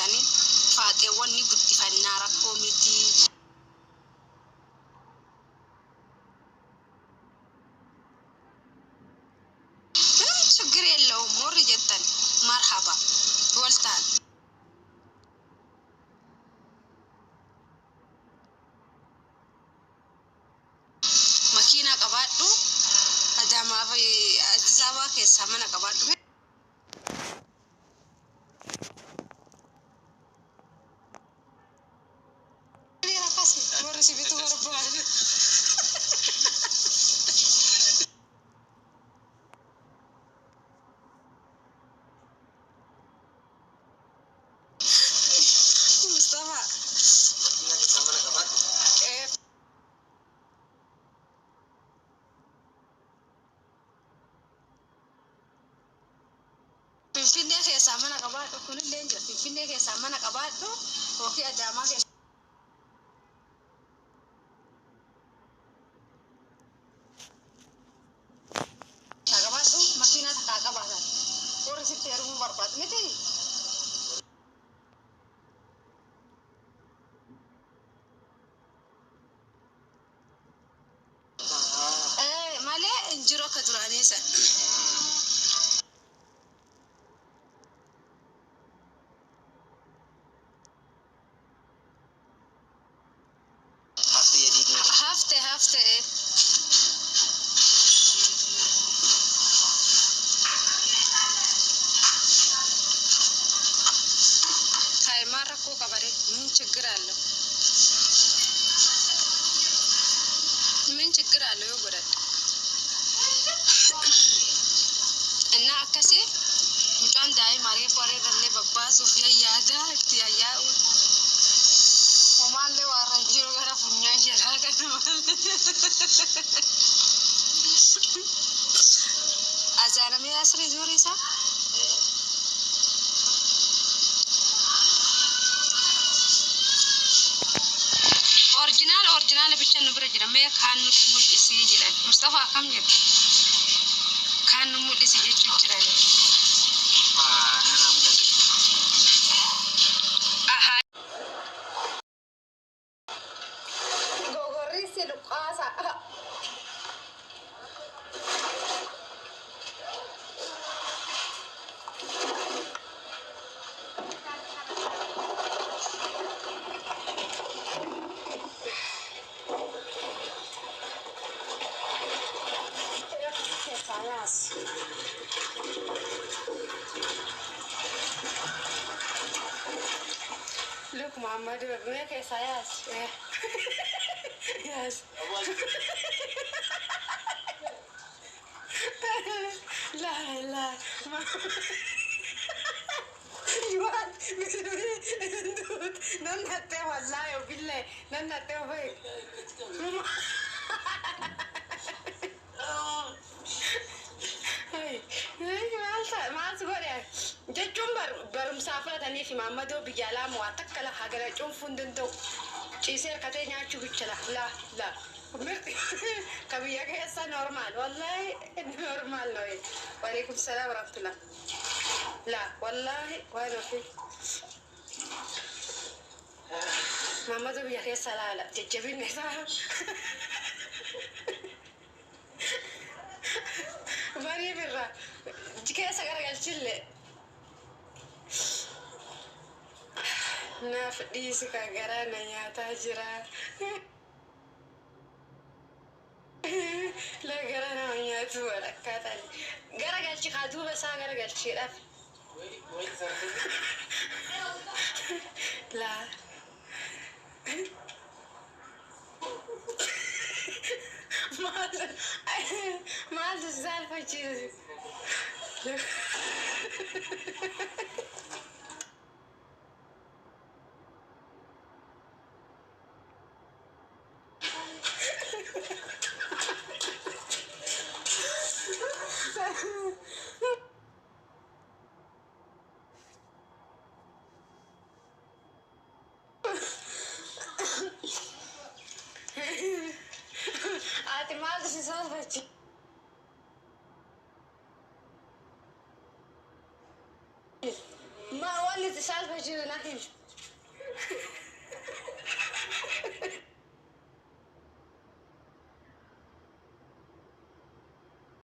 jettanii faaxeewwan ni guddifannaa rakkoo miti. ችግር የለውም ሞር ጀተን መርሐባ ወልታን መኪና ቀባዱ አዳማ አዲስ አበባ ከሳመና ቀባዱ ራካስ ወርሲ ቤቱ ወርባል Finfinnee keessaa mana qabaadhu kunillee jira. Finfinnee keessaa mana qabaadhu yookiin Adaamaa keessaa qabaadhu makiinaa takkaa qabaatan. Warri sitti erguu barbaadu miti. Malee injiroo akka duraanii san. Hafte hay marra ko kabare min ችግር አለው yo godad እና አከሴ ሙጫን ዳይ ማሬ ፎሬ ደለ በባሱ ያያዳ ያያው ወማለ ዋራጂሮ ገራ ፉኛ ይራቀን አዛረም ያስሪ ዙሪሳ ኦሪጂናል ብቻ ነው ብረጅ ደም ካኑ ሙድ ሲ ይላል ሙስጠፋ ካም ይብ ካኑ ሙድ ሲ ይችላል Look, Mama, do it. Make it yes. Yes. La. You want? Dude, none that they was lie or billy. None that they were. jechuun barumsaaf latanii fi Maammadoo biyyaalaa mo'atta kala hagara cuunfuun danda'u ciisee harkatee nyaachuu bicha la mirti kabiyya keessa normaal wallahi normaal no waalaikum salaam wa rahmatullah la wallahi waan ofi Maammadoo biyya keessa laala jajjabinne isaa barii birra keessa garagalchille naaf dhiisi ka garaa na nyaataa jira la garaa nama nyaatu walakkaatan garagalchi kaa duuba isaa garagalchiidhaaf la maaltu saalfachiisi ati maaltu si saalfachi ma اللي تشال بجينا هنا